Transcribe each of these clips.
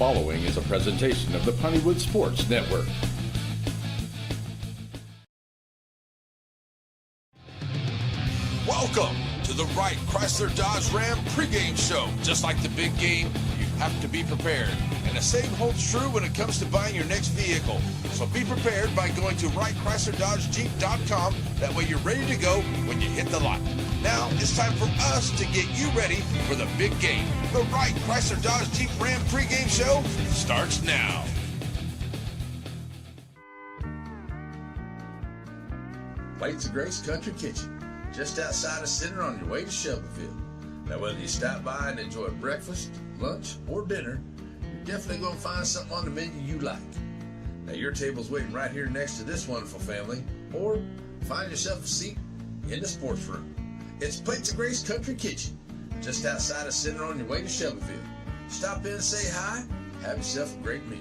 following is a presentation of the Pontywood Sports Network. Welcome to the Wright Chrysler Dodge Ram pregame show. Just like the big game, you have to be prepared. And the same holds true when it comes to buying your next vehicle. So be prepared by going to WrightChryslerDodgeJeep.com. That way you're ready to go when you hit the lot. Now it's time for us to get you ready for the big game. The Wright Chrysler Dodge Jeep Ram pregame show starts now. Plates of Grace Country Kitchen, just outside of Center on your way to Shelbyville. Now, whether you stop by and enjoy breakfast, lunch, or dinner, you're definitely going to find something on the menu you like. Now, your table's waiting right here next to this wonderful family, or find yourself a seat in the sports room. It's Plates of Grace Country Kitchen, just outside of Center on your way to Shelbyville. Stop in and say hi, have yourself a great meal.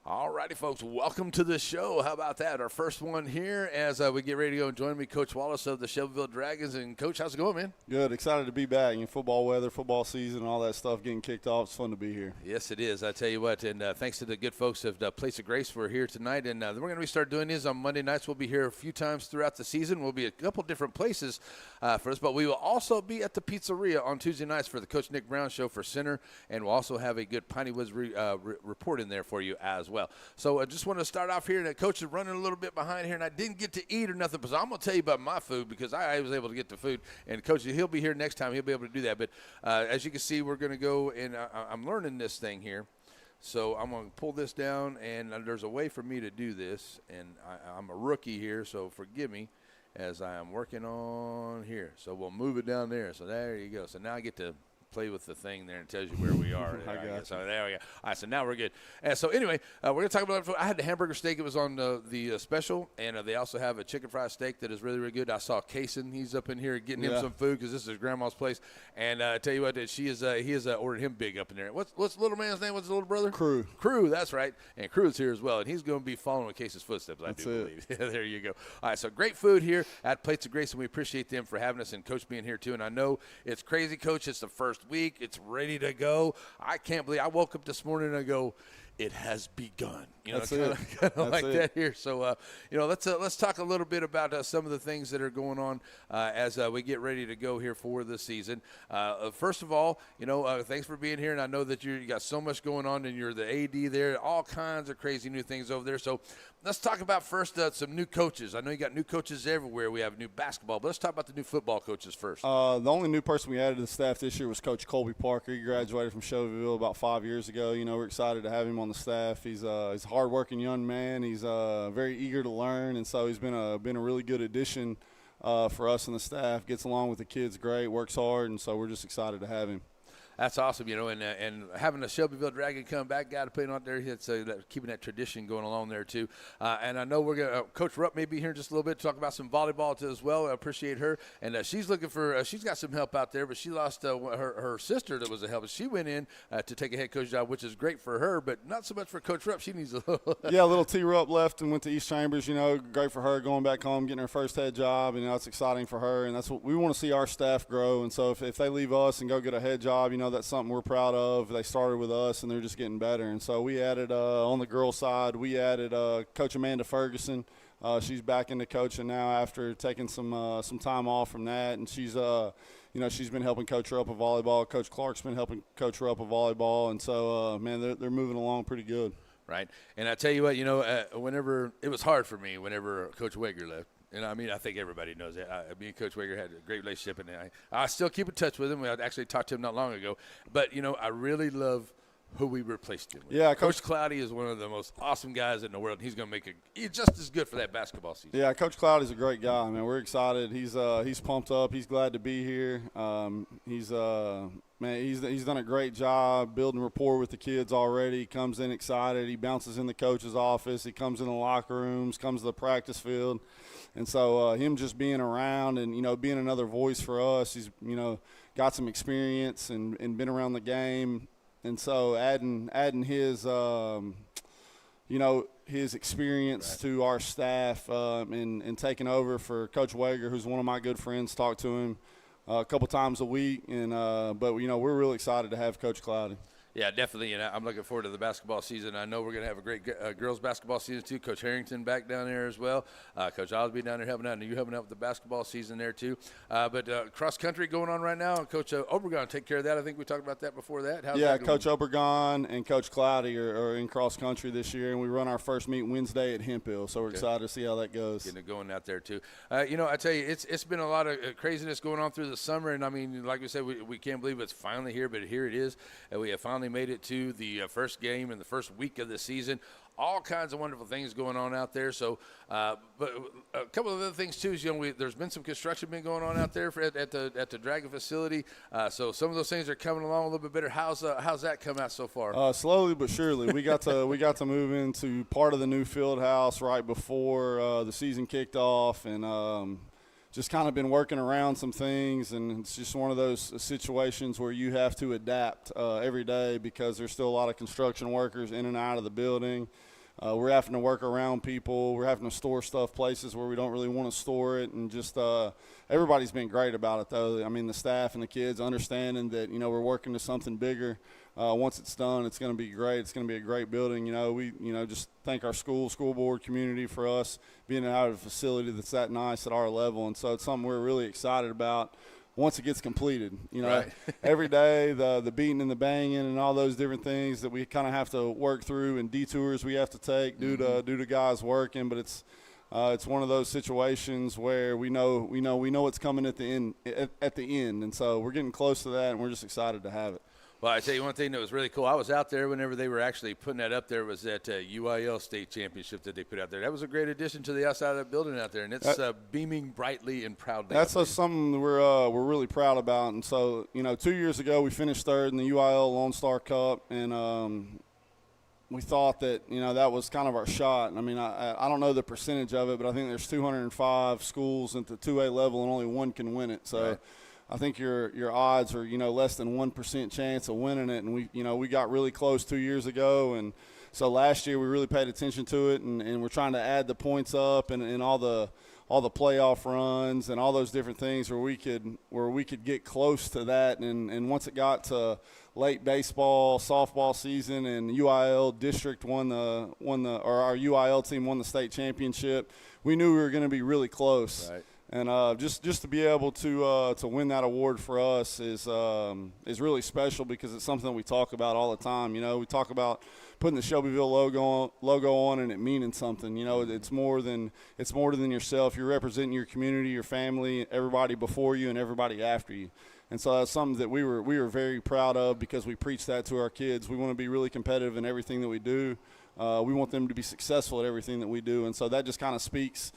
Alrighty, folks, welcome to the show. How about that? Our first one here as we get ready to go and join me, Coach Wallace of the Shelbyville Dragons. And, Coach, how's it going, man? Good. Excited to be back. Football weather, football season, all that stuff getting kicked off. It's fun to be here. Yes, it is. I tell you what, and thanks to the good folks of the Place of Grace for here tonight. And we're going to start doing this on Monday nights. We'll be here a few times throughout the season. We'll be a couple different places for us, but we will also be at the pizzeria on Tuesday nights for the Coach Nick Brown Show for Center, and we'll also have a good Piney Woods report in there for you as well. So I just want to start off here, and the coach is running a little bit behind here, and I didn't get to eat or nothing, but I'm going to tell you about my food because I was able to get the food, and Coach, he'll be here next time. He'll be able to do that. But as you can see, we're going to go, and I'm learning this thing here. So I'm going to pull this down, and there's a way for me to do this, and I'm a rookie here, so forgive me as I am working on here. So we'll move it down there. So there you go. So now I get to play with the thing there and tells you where we are. So there we go. All right, so now we're good. And so anyway, we're going to talk about – I had the hamburger steak. It was on the special, and they also have a chicken fried steak that is really, really good. I saw Kason. He's up in here getting him some food because this is his grandma's place. And I tell you what, he has ordered him big up in there. What's the little man's name? What's the little brother? Crew, that's right. And Crew's here as well, and he's going to be following Casey's footsteps, I do believe. There you go. All right, so great food here at Plates of Grace, and we appreciate them for having us and Coach being here too. And I know it's crazy, Coach. It's the first week. It's ready to go. I can't believe I woke up this morning and I go, it has begun. Kind of like that here. So, let's talk a little bit about some of the things that are going on as we get ready to go here for the season. First of all, thanks for being here, and I know that you got so much going on, and you're the AD there, all kinds of crazy new things over there. So let's talk about first some new coaches. I know you got new coaches everywhere. We have new basketball, but let's talk about the new football coaches first. The only new person we added to the staff this year was Coach Colby Parker. He graduated from Shelbyville about 5 years ago. We're excited to have him on the staff. He's a hard-working young man. He's very eager to learn, and so he's been a really good addition for us and the staff. Gets along with the kids great, works hard, and so we're just excited to have him. That's awesome, and having a Shelbyville Dragon come back, got to put it out there. It's keeping that tradition going along there too. And I know we're gonna Coach Rupp may be here in just a little bit to talk about some volleyball too as well. I appreciate her, and she's looking for. She's got some help out there, but she lost her sister that was a help. She went in to take a head coach job, which is great for her, but not so much for Coach Rupp. She needs a little. Yeah, a little T Rupp left and went to East Chambers. Great for her going back home, getting her first head job. It's exciting for her, and that's what we want to see our staff grow. And so if they leave us and go get a head job, that's something we're proud of. They started with us, and they're just getting better. And so we added on the girls' side, we added Coach Amanda Ferguson. She's back into coaching now after taking some time off from that, and she's she's been helping coach her up a volleyball. Coach Clark's been helping coach her up a volleyball, and so they're moving along pretty good. Right, and I tell you what, whenever it was hard for me, whenever Coach Wager left. And I think everybody knows that. Me and Coach Wager had a great relationship, and I still keep in touch with him. I actually talked to him not long ago. But, I really love who we replaced him with. Yeah, Coach Cloudy is one of the most awesome guys in the world. He's going to he's just as good for that basketball season. Yeah, Coach Cloudy's a great guy, man. We're excited. He's pumped up. He's glad to be here. He's done a great job building rapport with the kids already. He comes in excited. He bounces in the coach's office. He comes in the locker rooms, comes to the practice field. And so him just being around and, being another voice for us, he's, got some experience and been around the game And so adding his, his experience to our staff and taking over for Coach Wager, who's one of my good friends, talk to him a couple times a week. But we're really excited to have Coach Cloudy. Yeah, definitely, and I'm looking forward to the basketball season. I know we're going to have a great girls basketball season, too. Coach Harrington back down there as well. Coach Osby down there helping out, and you helping out with the basketball season there, too. But cross-country going on right now, and Coach Obregon take care of that. I think we talked about that before that. How's that going? Coach Obregon and Coach Cloudy are in cross-country this year, and we run our first meet Wednesday at Hemphill, so we're excited to see how that goes. Getting it going out there, too. I tell you, it's been a lot of craziness going on through the summer, and, I mean, like we said, we can't believe it's finally here, but here it is, and we have finally made it to the first game in the first week of the season. All kinds of wonderful things going on out there. So, but a couple of other things too is there's been some construction been going on out there at the Dragon facility. So some of those things are coming along a little bit better. How's that come out so far? Slowly but surely. We got to move into part of the new field house right before the season kicked off, and just kind of been working around some things, and it's just one of those situations where you have to adapt every day because there's still a lot of construction workers in and out of the building. We're having to work around people. We're having to store stuff places where we don't really want to store it, and just everybody's been great about it, though. I mean, the staff and the kids understanding that, we're working to something bigger. Once it's done, it's going to be great. It's going to be a great building. We just thank our school board community for us being out of a facility that's that nice at our level. And so it's something we're really excited about once it gets completed. Right. Every day, the beating and the banging and all those different things that we kind of have to work through, and detours we have to take due to guys working. But it's one of those situations where we know what's coming at the end. And so we're getting close to that, and we're just excited to have it. Well, I tell you one thing that was really cool. I was out there whenever they were actually putting that up there. Was that UIL state championship that they put out there. That was a great addition to the outside of that building out there, and it's beaming brightly and proudly. That's something we're really proud about. And so, 2 years ago we finished third in the UIL Lone Star Cup, and we thought that, that was kind of our shot. I mean, I don't know the percentage of it, but I think there's 205 schools at the 2A level, and only one can win it. So. Right. I think your odds are, less than 1% chance of winning it. And we got really close 2 years ago. And so last year we really paid attention to it, and we're trying to add the points up and all the playoff runs and all those different things where we could get close to that. And once it got to late baseball, softball season, and UIL district or our UIL team won the state championship, we knew we were going to be really close. Right. And just to be able to win that award for us is really special because it's something that we talk about all the time. We talk about putting the Shelbyville logo on and it meaning something. It's more than yourself. You're representing your community, your family, everybody before you, and everybody after you. And so that's something that we were very proud of because we preach that to our kids. We want to be really competitive in everything that we do. We want them to be successful at everything that we do, and so that just kind of speaks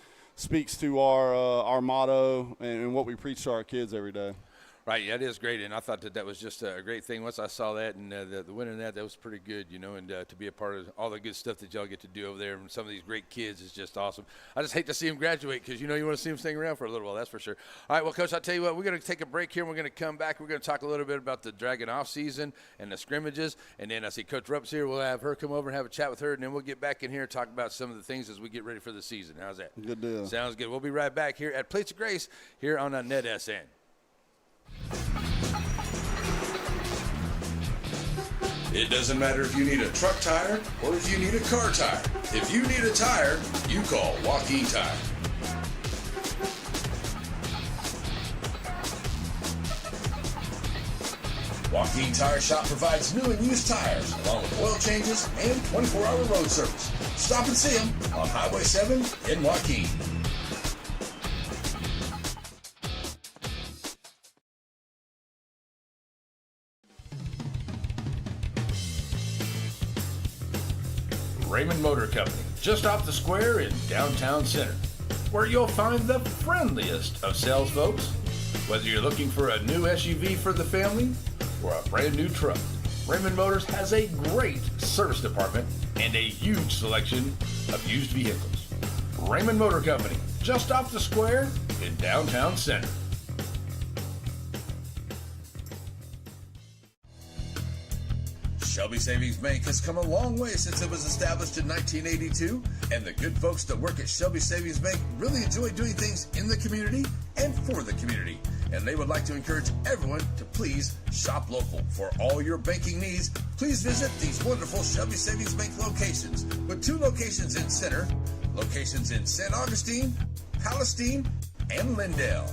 to our motto and what we preach to our kids every day. Right, yeah, it is great, and I thought that was just a great thing. Once I saw that and the winning that was pretty good, and to be a part of all the good stuff that y'all get to do over there and some of these great kids is just awesome. I just hate to see them graduate because, you want to see them staying around for a little while, that's for sure. All right, well, Coach, I'll tell you what, we're going to take a break here, and we're going to come back. We're going to talk a little bit about the Dragon off season and the scrimmages, and then I see Coach Rupp's here. We'll have her come over and have a chat with her, and then we'll get back in here and talk about some of the things as we get ready for the season. How's that? Good deal. Sounds good. We'll be right back here at Plates of Grace here on NETSN. It doesn't matter if you need a truck tire or if you need a car tire. If you need a tire, you call Joaquin Tire. Joaquin Tire Shop provides new and used tires, along with oil changes and 24-hour road service. Stop and see them on Highway 7 in Joaquin. Raymond Motor Company, just off the square in downtown Center, where you'll find the friendliest of sales folks. Whether you're looking for a new SUV for the family or a brand new truck, Raymond Motors has a great service department and a huge selection of used vehicles. Raymond Motor Company, just off the square in downtown Center. Shelby Savings Bank has come a long way since it was established in 1982, and the good folks that work at Shelby Savings Bank really enjoy doing things in the community and for the community. And they would like to encourage everyone to please shop local. For all your banking needs, please visit these wonderful Shelby Savings Bank locations, with 2 locations in Center, locations in St. Augustine, Palestine, and Lindale.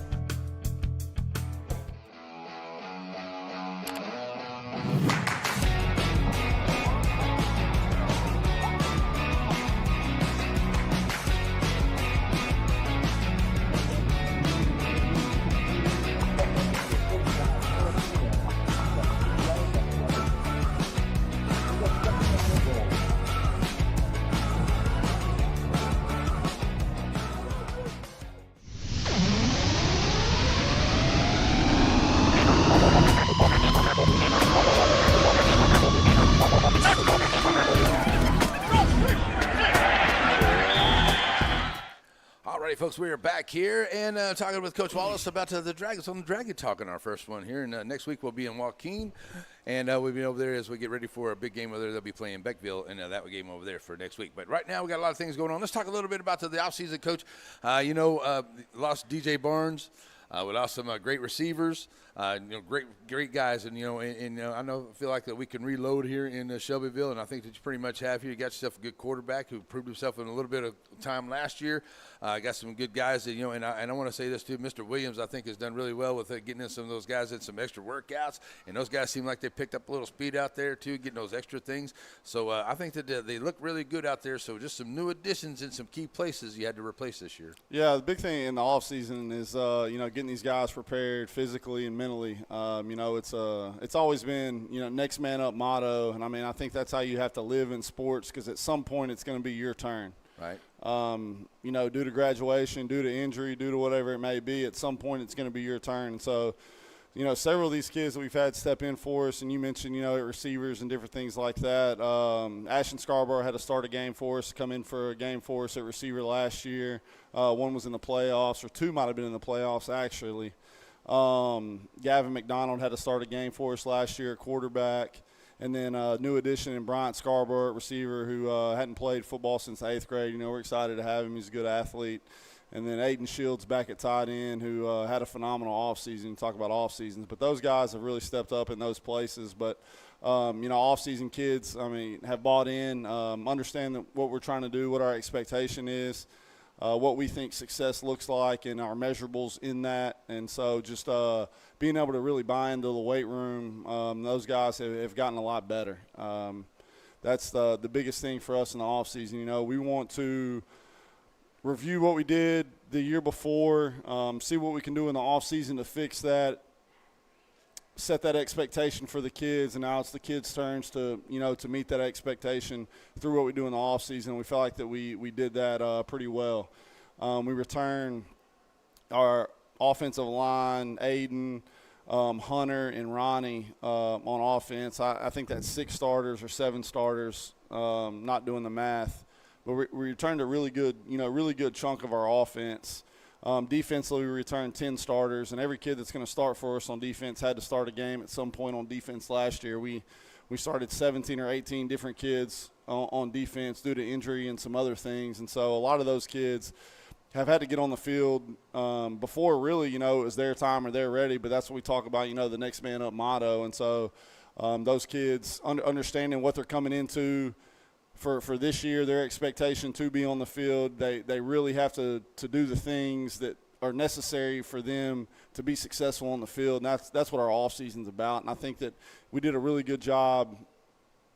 Folks, we are back here and talking with Coach Wallace about the Dragons on the Dragon Talk in our first one here. And next week we'll be in Joaquin, and we'll be over there as we get ready for a big game over there. They'll be playing Beckville, and that game over there for next week. But right now we got a lot of things going on. Let's talk a little bit about the offseason, Coach. Lost DJ Barnes. We lost some great receivers, great guys, and I feel like that we can reload here in Shelbyville, and I think that you pretty much have here. You got yourself a good quarterback who proved himself in a little bit of time last year. Got some good guys that and I want to say this too. Mr. Williams, I think, has done really well with getting in some of those guys in some extra workouts, and those guys seem like they picked up a little speed out there too, getting those extra things. So I think that they look really good out there. So just some new additions in some key places you had to replace this year. Yeah, the big thing in the offseason is getting these guys prepared physically and mentally. It's always been next man up motto, and I think that's how you have to live in sports, because at some point it's going to be your turn. Right. Due to graduation, due to injury, due to whatever it may be, at some point it's going to be your turn. And so, several of these kids that we've had step in for us, and you mentioned, receivers and different things like that. Ashton Scarborough had to start a game for us, come in for a game for us at receiver last year. One was in the playoffs, or 2 might have been in the playoffs, actually. Gavin McDonald had to start a game for us last year at quarterback. And then a new addition in Bryant Scarborough at receiver, who hadn't played football since 8th grade. We're excited to have him. He's a good athlete. And then Aiden Shields back at tight end, who had a phenomenal offseason. Talk about off seasons. But those guys have really stepped up in those places. But, off-season kids, have bought in, understand what we're trying to do, what our expectation is, what we think success looks like, and our measurables in that. And so just being able to really buy into the weight room, those guys have gotten a lot better. That's the biggest thing for us in the offseason. We want to review what we did the year before, see what we can do in the offseason to fix that, set that expectation for the kids, and now it's the kids' turns to meet that expectation through what we do in the offseason. We felt like that we did that pretty well. We returned our offensive line, Aiden, Hunter, and Ronnie on offense. I think that's 6 starters or 7 starters, not doing the math. But we returned a really good chunk of our offense. Defensively, we returned 10 starters, and every kid that's going to start for us on defense had to start a game at some point on defense last year. We started 17 or 18 different kids on defense due to injury and some other things. And so a lot of those kids have had to get on the field before really, it was their time or they're ready. But that's what we talk about, the next man up motto. And so those kids understanding what they're coming into for this year, their expectation to be on the field, they really have to do the things that are necessary for them to be successful on the field. And that's what our offseason's about. And I think that we did a really good job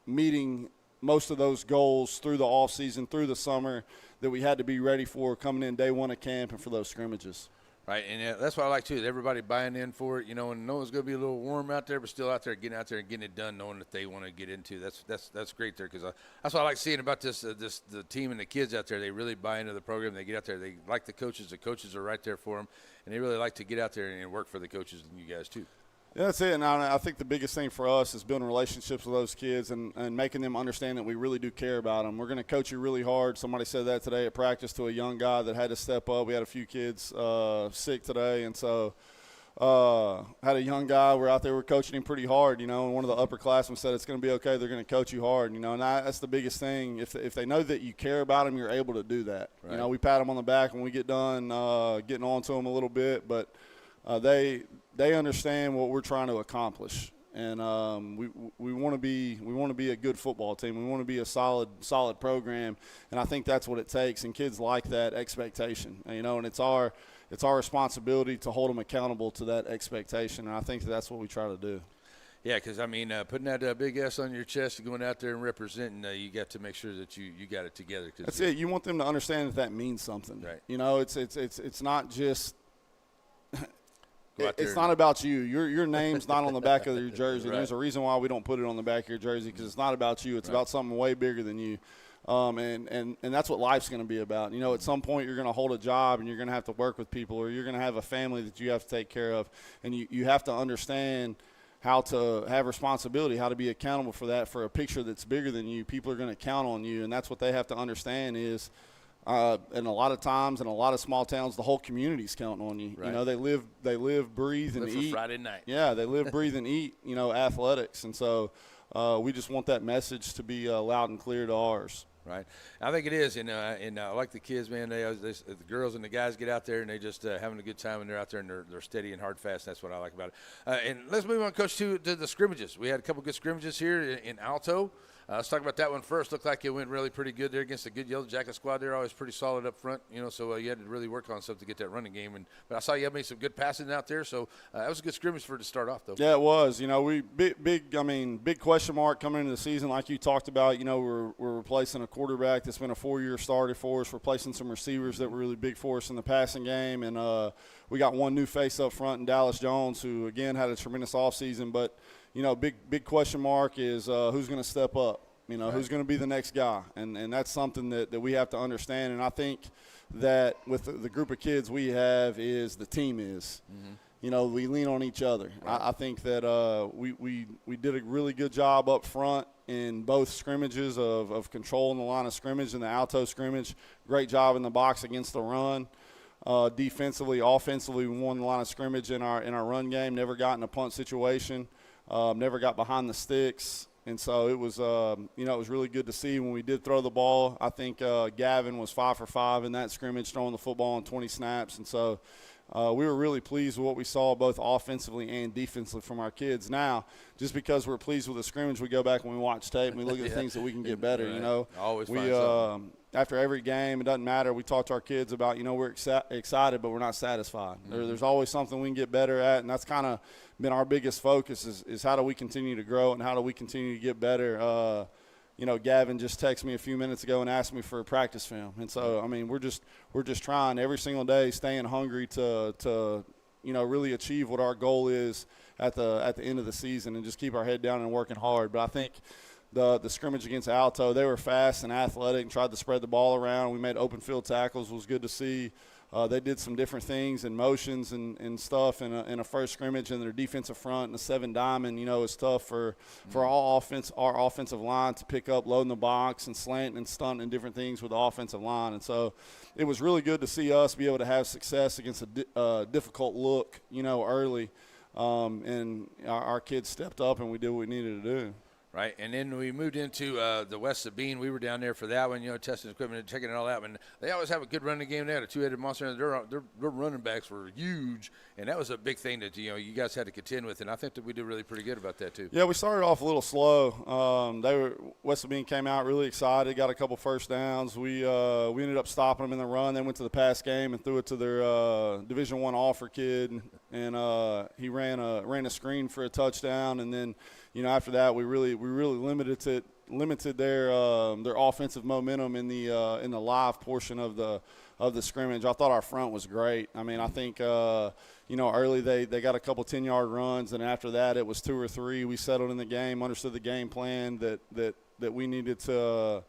meeting most of those goals through the offseason, through the summer, that we had to be ready for coming in day one of camp and for those scrimmages. Right, and that's what I like, too, is everybody buying in for it, and knowing it's going to be a little warm out there, but still out there getting it done, knowing that they want to get into. That's great there, because that's what I like seeing about the team and the kids out there. They really buy into the program. They get out there. They like the coaches. The coaches are right there for them, and they really like to get out there and work for the coaches and you guys, too. Yeah, that's it. And I think the biggest thing for us is building relationships with those kids and making them understand that we really do care about them. We're going to coach you really hard. Somebody said that today at practice to a young guy that had to step up. We had a few kids sick today, and so had a young guy. We're out there. We're coaching him pretty hard, and one of the upperclassmen said it's going to be okay. They're going to coach you hard, and that's the biggest thing. If they know that you care about them, you're able to do that. Right. We pat them on the back when we get done getting on to them a little bit, but they understand what we're trying to accomplish. And we want to be a good football team. We want to be a solid program, and I think that's what it takes. And kids like that expectation, and it's our responsibility to hold them accountable to that expectation. And I think that's what we try to do. Yeah, because putting that big S on your chest and going out there and representing, you got to make sure that you got it together. That's it. You want them to understand that means something. Right. It's not just. It's not about you. Your name's not on the back of your jersey. Right. There's a reason why we don't put it on the back of your jersey, because it's not about you. It's about something way bigger than you. And that's what life's going to be about. At some point you're going to hold a job and you're going to have to work with people, or you're going to have a family that you have to take care of. And you have to understand how to have responsibility, how to be accountable for that, for a picture that's bigger than you. People are going to count on you, and that's what they have to understand is – and a lot of times in a lot of small towns, the whole community's counting on you. Right. They live, breathe, and eat. For Friday night. Yeah, they live, breathe, and eat, athletics. And so we just want that message to be loud and clear to ours. Right. I think it is. And I like the kids, man. The girls and the guys get out there, and they just having a good time, and they're out there, and they're steady and hard fast. That's what I like about it. And let's move on, Coach, to the scrimmages. We had a couple good scrimmages here in Alto. Let's talk about that one first. Looked like it went really pretty good there against a good Yellow Jacket squad. They're always pretty solid up front, so you had to really work on stuff to get that running game. But I saw you had made some good passing out there, so that was a good scrimmage to start off, though. Yeah, it was. We big question mark coming into the season, like you talked about. We're replacing a quarterback that's been a 4-year starter for us, replacing some receivers that were really big for us in the passing game, and we got one new face up front in Dallas Jones, who again had a tremendous offseason, but big question mark is who's going to step up. Right. Who's going to be the next guy. And that's something that we have to understand. And I think that with the group of kids we have is the team is. Mm-hmm. We lean on each other. Right. I think that we did a really good job up front in both scrimmages of controlling the line of scrimmage and the Alto scrimmage. Great job in the box against the run. Defensively, offensively, we won the line of scrimmage in our run game. Never got in a punt situation. Never got behind the sticks. And so it was, it was really good to see when we did throw the ball. I think Gavin was 5 for 5 in that scrimmage, throwing the football on 20 snaps. And so we were really pleased with what we saw both offensively and defensively from our kids. Now, just because we're pleased with the scrimmage, we go back and we watch tape and we look at the things that we can get better, Right. Always we, find something. After every game, it doesn't matter. We talk to our kids about, we're excited, but we're not satisfied. Mm-hmm. There's always something we can get better at, and that's kind of been our biggest focus is how do we continue to grow and how do we continue to get better. Gavin just texted me a few minutes ago and asked me for a practice film. And so, we're just trying every single day, staying hungry to really achieve what our goal is at the end of the season and just keep our head down and working hard. But I think the scrimmage against Alto, they were fast and athletic and tried to spread the ball around. We made open field tackles. It was good to see. They did some different things and motions and stuff in a first scrimmage, and their defensive front and the 7-diamond, is tough for our offensive line to pick up, loading the box and slanting and stunting and different things with the offensive line. And so it was really good to see us be able to have success against a difficult look, early. And our kids stepped up and we did what we needed to do. Right, and then we moved into the West Sabine. We were down there for that one, testing equipment and checking it all out. And they always have a good running game. They had a two-headed monster, and their running backs were huge. And that was a big thing that you guys had to contend with. And I think that we did really pretty good about that too. Yeah, we started off a little slow. West Sabine came out really excited, got a couple first downs. We ended up stopping them in the run. They went to the pass game and threw it to their Division I offer kid, and he ran a screen for a touchdown. And then, after that, we really limited their offensive momentum in the live portion of the scrimmage. I thought our front was great. I think early they got a couple 10-yard runs, and after that it was 2 or 3. We settled in the game, understood the game plan that we needed to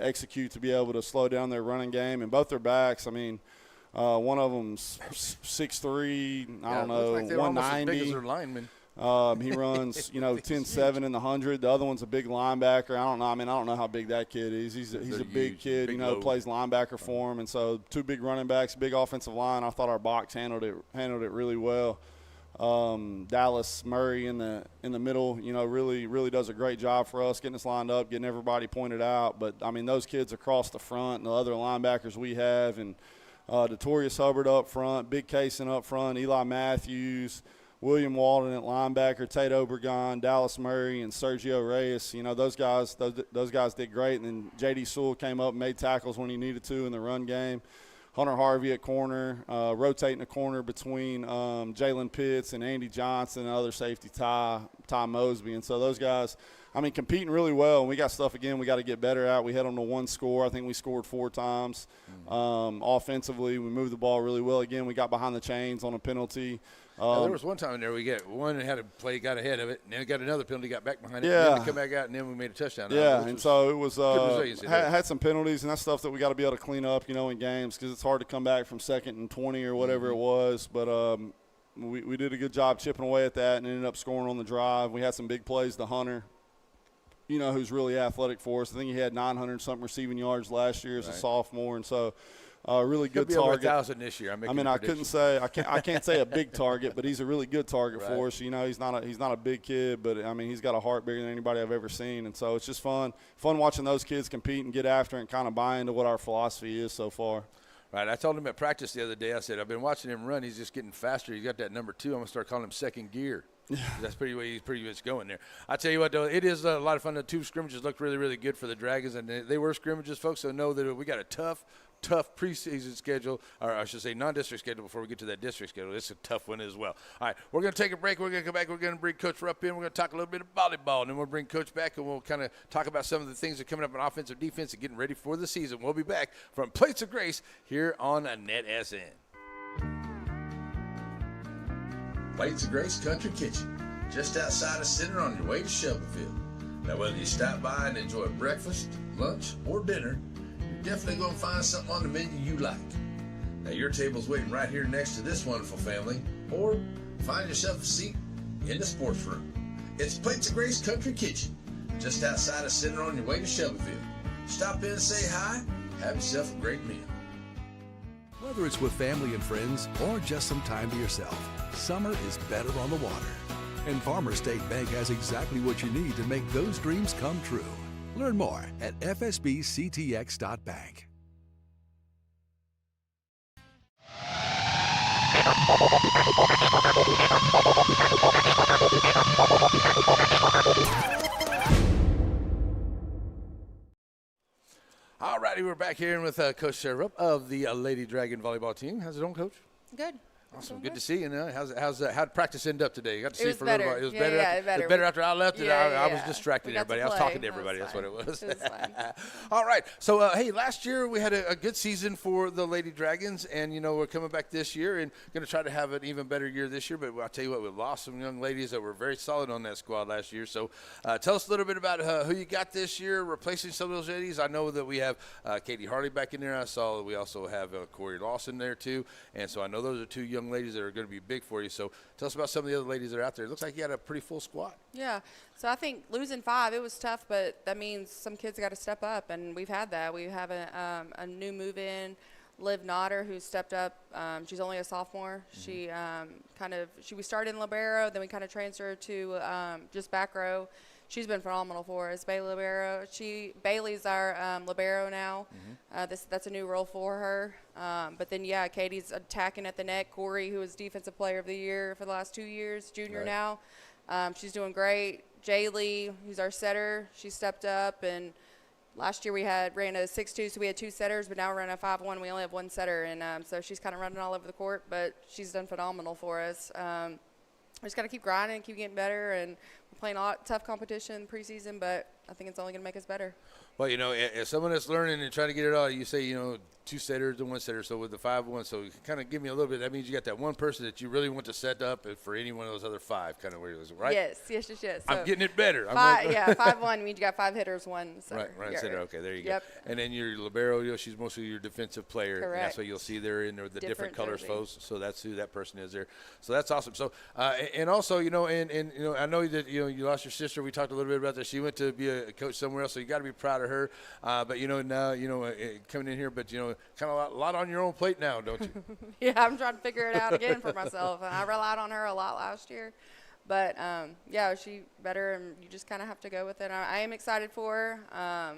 execute to be able to slow down their running game, and both their backs. One of them's 6'3", I don't know, like they were 190. almost as big as their linemen. He runs, 10.7 in the 100. The other one's a big linebacker. I don't know how big that kid is. He's a big kid, big plays linebacker for him. And so 2 big running backs, big offensive line. I thought our box handled it really well. Dallas Murray in the middle, really does a great job for us, getting us lined up, getting everybody pointed out. But, those kids across the front and the other linebackers we have, and Detorius Hubbard up front, Big Kaysen up front, Eli Matthews, William Walden at linebacker, Tate Obregon, Dallas Murray, and Sergio Reyes. Those guys did great. And then J.D. Sewell came up and made tackles when he needed to in the run game. Hunter Harvey at corner, rotating the corner between Jalen Pitts and Andy Johnson and other safety Ty Mosby. And so those guys, competing really well. And we got stuff, again, we got to get better at. We hit them to 1 score. I think we scored 4 times. Offensively, we moved the ball really well. Again, we got behind the chains on a penalty. There was one time in there we get one that had a play, got ahead of it, and then we got another penalty, got back behind it, and then we come back out, and then we made a touchdown. Yeah, and so it was had some penalties, and that's stuff that we got to be able to clean up, in games, because it's hard to come back from 2nd and 20 or whatever it was. But we did a good job chipping away at that and ended up scoring on the drive. We had some big plays to Hunter, who's really athletic for us. I think he had 900-something receiving yards last year as a sophomore, and so – really good He'll be target. Over 1,000 this year. I can't say a big target, but he's a really good target for us. He's not a big kid, but he's got a heart bigger than anybody I've ever seen, and so it's just fun watching those kids compete and get after and kind of buy into what our philosophy is so far. Right. I told him at practice the other day, I said, I've been watching him run. He's just getting faster. He's got that number 2. I'm going to start calling him second gear. That's he's pretty much going there. I tell you what, though, it is a lot of fun. The 2 scrimmages looked really, really good for the Dragons, and they were scrimmages, folks, so know that we got a tough preseason schedule, or I should say non-district schedule before we get to that district schedule. It's a tough one as well. All right, we're going to take a break. We're going to come back. We're going to bring Coach Rupp in. We're going to talk a little bit of volleyball, and then we'll bring Coach back, and we'll kind of talk about some of the things that are coming up in offense and defense and getting ready for the season. We'll be back from Plates of Grace here on NETSN. Plates of Grace Country Kitchen, just outside of Center on your way to Shelbyville. Now, whether you stop by and enjoy breakfast, lunch, or dinner, you're definitely going to find something on the menu you like. Now, your table's waiting right here next to this wonderful family, or find yourself a seat in the sports room. It's Plates of Grace Country Kitchen, just outside of Center on your way to Shelbyville. Stop in and say hi. Have yourself a great meal. Whether it's with family and friends or just some time to yourself, summer is better on the water. And Farmers State Bank has exactly what you need to make those dreams come true. Learn more at fsbctx.bank. All righty, we're back here with Coach Rupp of the Lady Dragon volleyball team. How's it going, Coach? Good. Awesome. Good to see you. How'd practice end up today? You got to see it for better. a little while. It was better. better after I left. Yeah, I was distracting everybody. I was talking to everybody. That's what it was. It was fun. All right. So, hey, last year we had a good season for the Lady Dragons, and, we're coming back this year and going to try to have an even better year this year. But I'll tell you what, we lost some young ladies that were very solid on that squad last year. So tell us a little bit about who you got this year, replacing some of those ladies. I know that we have Katie Harley back in there. I saw that we also have Corey Lawson there, too. And so I know those are 2 young ladies that are going to be big for you. So tell us about some of the other ladies that are out there. It looks like you had a pretty full squad. Yeah. So I think losing 5, it was tough, but that means some kids got to step up, and we've had that. We have a new move-in, Liv Nodder, who stepped up. She's only a sophomore. Mm-hmm. We started in libero, then we kind of transferred to just back row. She's been phenomenal for us. Bailey's our libero now. Mm-hmm. That's a new role for her. But then, Katie's attacking at the net. Corey, who was Defensive Player of the Year for the last 2 years, junior now. She's doing great. Jaylee, who's our setter, she stepped up. And last year we ran a 6-2, so we had 2 setters. But now we're running a 5-1. We only have 1 setter. And so she's kind of running all over the court. But she's done phenomenal for us. We just got to keep grinding and keep getting better. And we're playing a lot tough competition preseason, but I think it's only going to make us better. Well, as someone that's learning and trying to get it all, you say, 2 setters and 1 setter. So with the 5-1, so you kind of give me a little bit. That means you got that one person that you really want to set up for any one of those other 5, kind of where it was, right? Yes. So I'm getting it better. 5-1 means you got 5 hitters, 1 setter. Right, center. Okay, there you go. Yep. And then your libero, she's mostly your defensive player. Correct. And that's what you'll see there in the different colors, jersey. folks. So that's who that person is there. So that's awesome. So and also, and I know that you lost your sister. We talked a little bit about that. She went to be a coach somewhere else, so you got to be proud of her. But now coming in here, but kind of a lot on your own plate now, don't you? Yeah, I'm trying to figure it out again for myself. I relied on her a lot last year. But, she better, and you just kind of have to go with it. I am excited for her.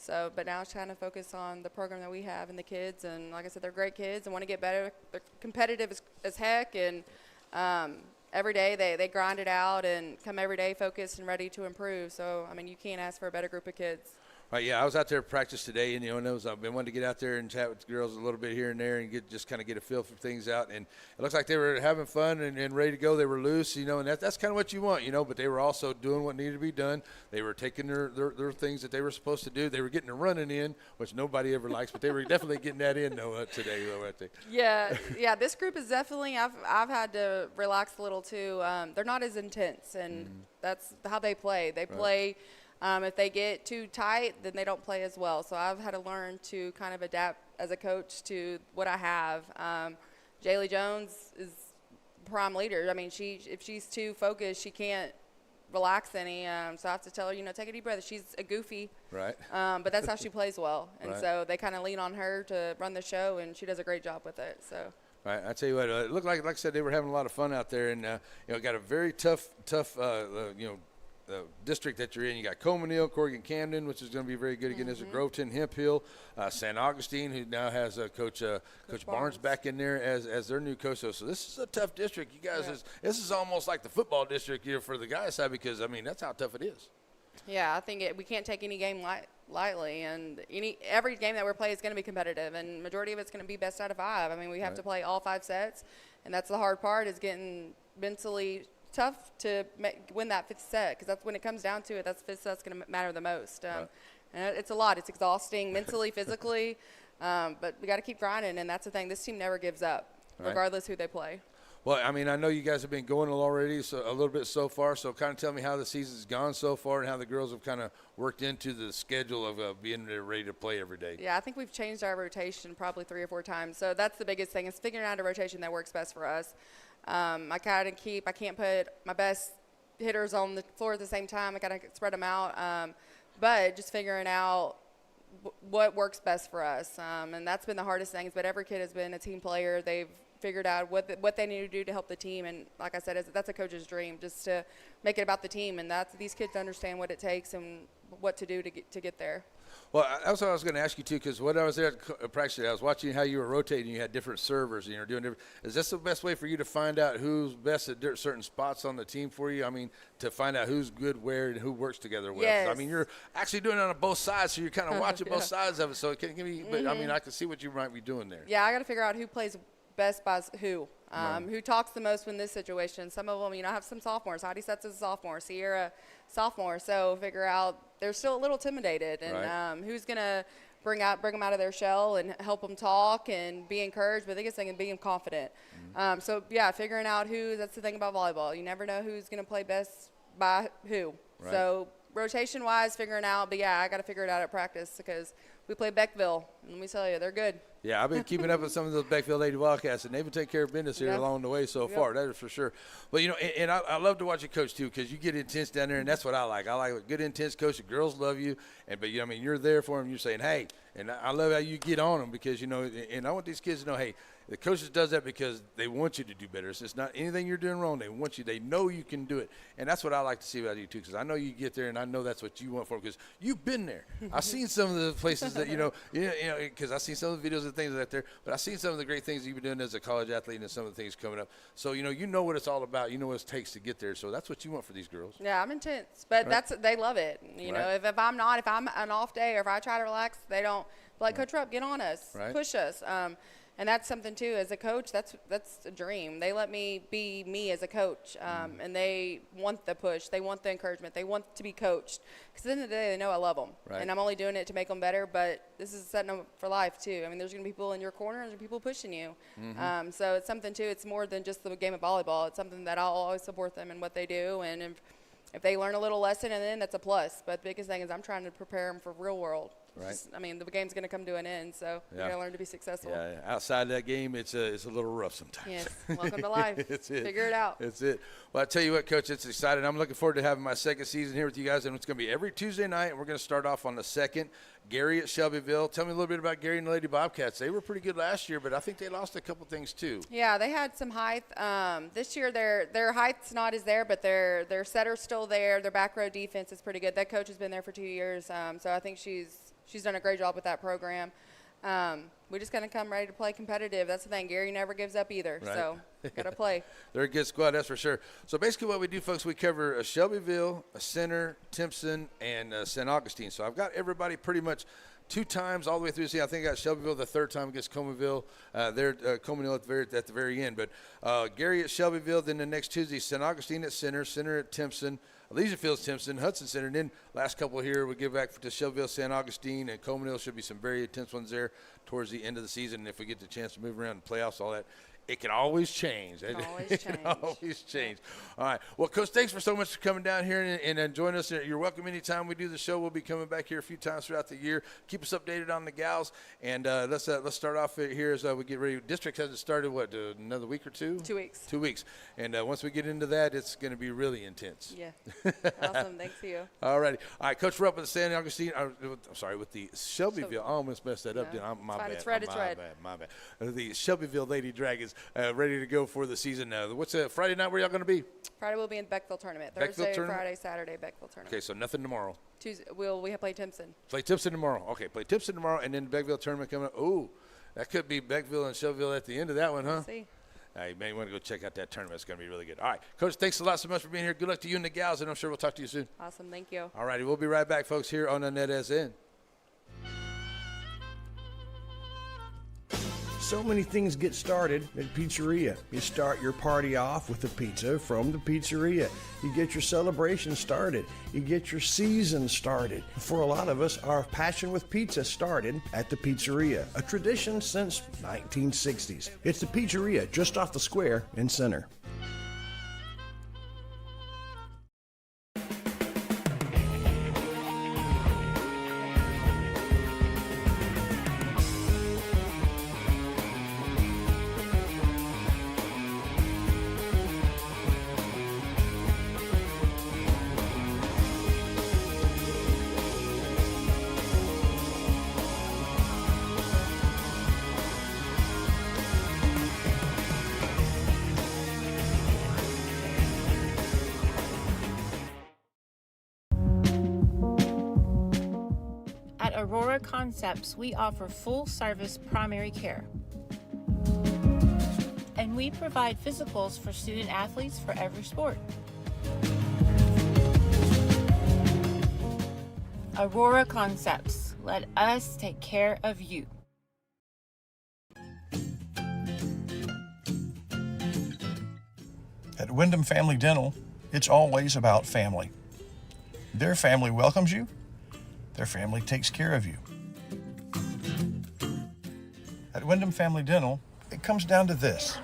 But now it's trying to focus on the program that we have and the kids. And like I said, they're great kids and want to get better. They're competitive as heck. And every day they grind it out and come every day focused and ready to improve. So, you can't ask for a better group of kids. Right, yeah, I was out there at practice today, and I've been wanting to get out there and chat with the girls a little bit here and there and get a feel for things out. And it looks like they were having fun and ready to go. They were loose, and that's kind of what you want, but they were also doing what needed to be done. They were taking their things that they were supposed to do. They were getting the running in, which nobody ever likes, but they were definitely getting that in today, I think. Yeah, this group is definitely. I've had to relax a little too. They're not as intense, and that's how they play. They play. If they get too tight, then they don't play as well. So I've had to learn to kind of adapt as a coach to what I have. Jaylee Jones is prime leader. If she's too focused, she can't relax any. So I have to tell her, take a deep breath. She's a goofy. Right. But that's how she plays well. And right. So they kind of lean on her to run the show, and she does a great job with it. So. Right, I tell you what, it looked like I said, they were having a lot of fun out there, and got a very tough district that you're in. You got Coleman-Hill, Corrigan Camden, which is going to be very good again. There's a Groveton, Hemp Hill, San Augustine, who now has Coach Barnes back in there as their new coach. So this is a tough district. You guys, this is almost like the football district here for the guys' side, because that's how tough it is. Yeah, I think we can't take any game lightly, and every game that we're playing is going to be competitive, and majority of it's going to be best out of 5. We have to play all 5 sets, and that's the hard part, is getting mentally tough to win that 5th set, because that's when it comes down to it. That's the 5th set's going to matter the most. And it's a lot. It's exhausting mentally, physically, but we got to keep grinding, and that's the thing. This team never gives up, regardless who they play. Well, I know you guys have been going already a little bit so far, so kind of tell me how the season's gone so far and how the girls have kind of worked into the schedule of being ready to play every day. Yeah, I think we've changed our rotation probably 3 or 4 times. So that's the biggest thing, is figuring out a rotation that works best for us. I can't put my best hitters on the floor at the same time. I got to spread them out. But just figuring out what works best for us. And that's been the hardest thing. But every kid has been a team player. They've figured out what they need to do to help the team. And like I said, that's a coach's dream, just to make it about the team. And these kids understand what it takes and what to do to get there. Well, that's what I was going to ask you, too, because when I was there at practice, I was watching how you were rotating. You had different servers, and you were doing different. Is this the best way for you to find out who's best at certain spots on the team for you? To find out who's good where and who works together well. Yes. You're actually doing it on both sides, so you're kind of watching both sides of it. So it can give me, but I can see what you might be doing there. Yeah, I got to figure out who plays best by who. Who talks the most in this situation. Some of them, I have some sophomores. Heidi Setz is a sophomore. Sierra, sophomore. So figure out, they're still a little intimidated. And who's going to bring them out of their shell and help them talk and be encouraged. But the biggest thing is being confident. Figuring out that's the thing about volleyball. You never know who's going to play best by who. Right. So rotation-wise, figuring out. But, I got to figure it out at practice, because we play Beckville. And let me tell you, they're good. Yeah, I've been keeping up with some of those Beckville Lady Wildcats, and they've been taking care of business here along the way so far. That is for sure. But, and I love to watch you coach, too, because you get intense down there, and that's what I like. I like a good, intense coach. The girls love you. But, you're there for them. You're saying, hey, and I love how you get on them, because, and I want these kids to know, hey, the coaches does that because they want you to do better. It's just not anything you're doing wrong. They want you. They know you can do it. And that's what I like to see about you, too, because I know you get there, and I know that's what you want for them, because you've been there. I've seen some of the places that, because I've seen some of the videos and things out there, but I've seen some of the great things you've been doing as a college athlete and some of the things coming up. So, you know what it's all about. You know what it takes to get there. So that's what you want for these girls. Yeah, I'm intense, but they love it. If I'm an off day or if I try to relax, they don't. Like, Coach Rupp, get on us, push us. And that's something too. As a coach, that's a dream. They let me be me as a coach, and they want the push. They want the encouragement. They want to be coached. Because at the end of the day, they know I love them, and I'm only doing it to make them better. But this is setting them up for life too. I mean, there's going to be people in your corner, and there's people pushing you. So it's something too. It's more than just the game of volleyball. It's something that I'll always support them in what they do, and if they learn a little lesson, and then that's a plus. But the biggest thing is I'm trying to prepare them for real world. Right. I mean, the game's going to come to an end, so you got to learn to be successful. Yeah, outside that game, it's a little rough sometimes. Yes, welcome to life. It's it. Figure it out. It's it. Well, I tell you what, Coach, it's exciting. I'm looking forward to having my second season here with you guys, and it's going to be every Tuesday night, and we're going to start off on the 2nd. Gary at Shelbyville. Tell me a little bit about Gary and the Lady Bobcats. They were pretty good last year, but I think they lost a couple things too. Yeah, they had some height. This year, their height's not as there, but their setter's still there. Their back row defense is pretty good. That coach has been there for 2 years, so I think she's done a great job with that program. We just got to come ready to play competitive. That's the thing. Gary never gives up either, Right. so got to play. They're a good squad, that's for sure. So basically what we do, folks, we cover Shelbyville, Center, Timpson, and St. Augustine. So I've got everybody pretty much 2 times all the way through. See, I think I got Shelbyville the 3rd time against Comeauville. They're Comeauville at the very end. But Gary at Shelbyville, then the next Tuesday, St. Augustine at Center, Center at Timpson, Elysia Fields, Timpson, Hudson Center, and then last couple here we give back to Shelbyville, St. Augustine, and Comeauville. Should be some very intense ones there towards the end of the season. And if we get the chance to move around the playoffs, all that, it can always change. It can always change. All right. Well, Coach, thanks for so much for coming down here and joining us. You're welcome anytime we do the show. We'll be coming back here a few times throughout the year. Keep us updated on the gals. And let's start off here as we get ready. District hasn't started, another week or two? 2 weeks. 2 weeks. And once we get into that, it's going to be really intense. Yeah. Awesome. Thanks to you. All righty. All right, Coach, we're up with the San Augustine. With the Shelbyville. I almost messed that up. No, My bad. it's red. It's red. My bad. The Shelbyville Lady Dragons ready to go for the season. What's Friday night? Where y'all going to be? Friday we'll be in Beckville tournament. Beckville Thursday, tournament? Friday, Saturday, Beckville tournament. Okay, so nothing tomorrow. Tuesday, we have play Timpson. Play Timpson tomorrow. Okay, play Timpson tomorrow, and then Beckville tournament coming up. Ooh, that could be Beckville and Shelbyville at the end of that one, huh? We'll see. You may want to go check out that tournament. It's going to be really good. All right, Coach, thanks a lot so much for being here. Good luck to you and the gals, and I'm sure we'll talk to you soon. Awesome. Thank you. All righty, we'll be right back, folks, here on the NETSN. So many things get started at Pizzeria. You start your party off with a pizza from the pizzeria. You get your celebration started. You get your season started. For a lot of us, our passion with pizza started at the pizzeria, a tradition since 1960s. It's the Pizzeria just off the square in Center. At Aurora Concepts, we offer full-service primary care. And we provide physicals for student athletes for every sport. Aurora Concepts, let us take care of you. At Wyndham Family Dental, it's always about family. Their family welcomes you. Their family takes care of you. At Wyndham Family Dental, it comes down to this.